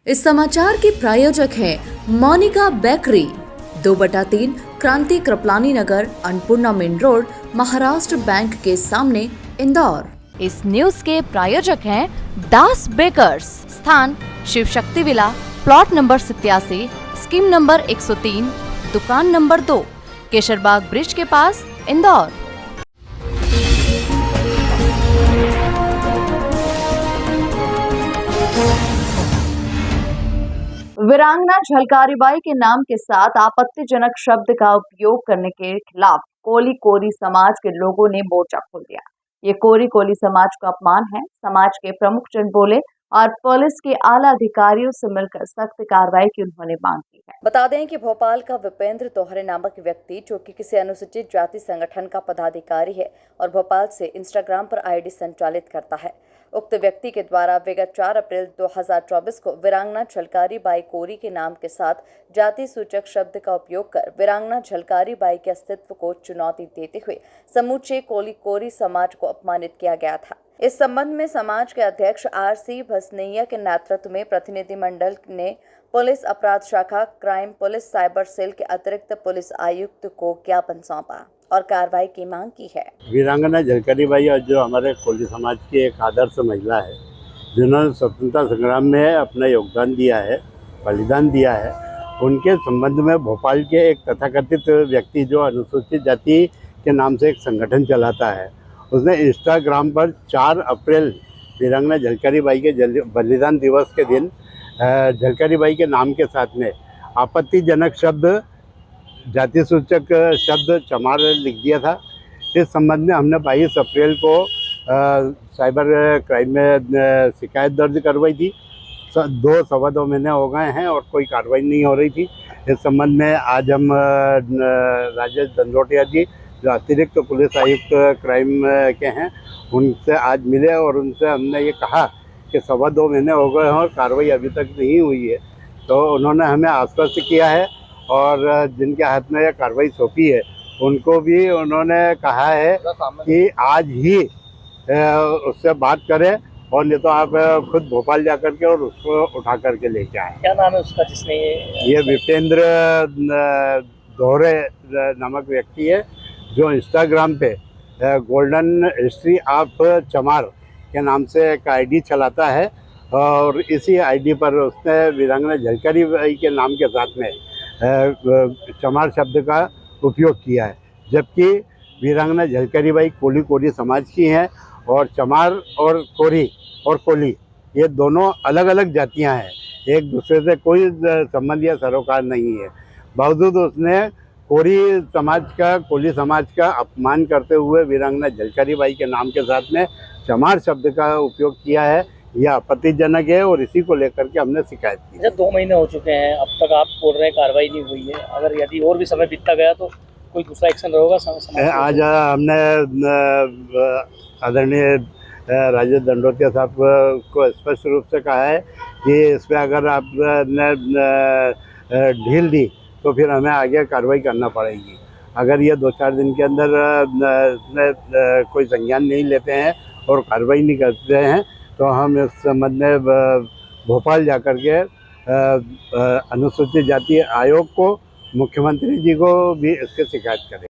इस समाचार के प्रायोजक हैं Monika bakery, 2/3 Kranti Kripalani Nagar, Annapurna main road, Maharashtra bank के सामने, इंदौर। इस न्यूज के प्रायोजक हैं दास बेकर्स, स्थान Shiv Shakti villa, plot number 87, scheme number 103, दुकान नंबर 2, केशरबाग ब्रिज के पास, इंदौर। वीरांगना झलकारीबाई के नाम के साथ आपत्तिजनक शब्द का उपयोग करने के खिलाफ कोली कोरी समाज के लोगों ने मोर्चा खोल दिया। ये कोरी कोली समाज का अपमान है। समाज के प्रमुख जन बोले और पुलिस के आला अधिकारियों से मिलकर सख्त कार्रवाई की उन्होंने मांग की है। बता दें कि भोपाल का विपेंद्र दोहरे नामक व्यक्ति, जो कि किसी अनुसूचित जाति संगठन का पदाधिकारी है और भोपाल से इंस्टाग्राम पर आईडी संचालित करता है, उक्त व्यक्ति के द्वारा विगत 4 अप्रैल 2024 को वीरांगना झलकारी बाई कोरी के नाम के साथ जाति सूचक शब्द का उपयोग कर वीरांगना झलकारी बाई के अस्तित्व को चुनौती देते हुए समूचे कोली कोरी समाज को अपमानित किया गया था। इस संबंध में समाज के अध्यक्ष आर.सी. भसनैया के नेतृत्व में प्रतिनिधिमंडल ने पुलिस अपराध शाखा, क्राइम पुलिस, साइबर सेल के अतिरिक्त पुलिस आयुक्त को ज्ञापन सौंपा और कार्रवाई की मांग की है। वीरांगना झलकारी बाई जो हमारे कोली समाज की एक आदर्श महिला है, जिन्होंने स्वतंत्रता संग्राम में अपना योगदान दिया है, बलिदान दिया है, उनके संबंध में भोपाल के एक तथाकथित व्यक्ति जो अनुसूचित जाति के नाम से एक संगठन चलाता है, उसने इंस्टाग्राम पर 4 अप्रैल वीरांगना झलकारी बाई के बलिदान दिवस के दिन झलकारी बाई के नाम के साथ में आपत्तिजनक शब्द, जाति सूचक शब्द चमार लिख दिया था। इस संबंध में हमने 22 अप्रैल को साइबर क्राइम में शिकायत दर्ज करवाई थी। 2-2.25 महीने हो गए हैं और कोई कार्रवाई नहीं हो रही थी। इस संबंध में आज हम राजेश दंडोटिया जी, जो अतिरिक्त पुलिस आयुक्त क्राइम के हैं, उनसे आज मिले और उनसे हमने ये कहा कि 2.25 महीने हो गए हैं और कार्रवाई अभी तक नहीं हुई है। तो उन्होंने हमें आश्वस्त किया है और जिनके हाथ में ये कार्रवाई सौंपी है, उनको भी उन्होंने कहा है कि आज ही उससे बात करें और नहीं तो आप खुद भोपाल जा कर के और उसको उठा करके लेके आए। क्या नाम है उसका जिसने ये विपेंद्र दोहरे नामक व्यक्ति है, जो इंस्टाग्राम पे गोल्डन हिस्ट्री ऑफ चमार के नाम से एक आईडी चलाता है और इसी आईडी पर उसने वीरांगना झलकारी बाई के नाम के साथ में चमार शब्द का उपयोग किया है, जबकि वीरांगना झलकारी बाई कोली कोरी समाज की हैं और चमार और कोरी और कोली ये दोनों अलग अलग जातियां हैं, एक दूसरे से कोई संबंध या सरोकार नहीं है। बावजूद उसने कोरी समाज का, कोली समाज का अपमान करते हुए वीरांगना झलकारी बाई के नाम के साथ में चमार शब्द का उपयोग किया है। यह आपत्तिजनक है और इसी को लेकर के हमने शिकायत की। जब 2 महीने हो चुके हैं, अब तक आप बोल रहे हैं कार्रवाई नहीं हुई है, अगर यदि और भी समय बीतता गया तो कोई दूसरा एक्शन रहेगा? आज हमने आदरणीय राजेश दंडोतिया साहब को स्पष्ट रूप से कहा है कि इस पर अगर आपने ढील दी तो फिर हमें आगे कार्रवाई करना पड़ेगी। अगर ये 2-4 दिन के अंदर कोई संज्ञान नहीं लेते हैं और कार्रवाई नहीं करते हैं तो हम इस संबंध में भोपाल जाकर के अनुसूचित जाति आयोग को, मुख्यमंत्री जी को भी इसकी शिकायत करें।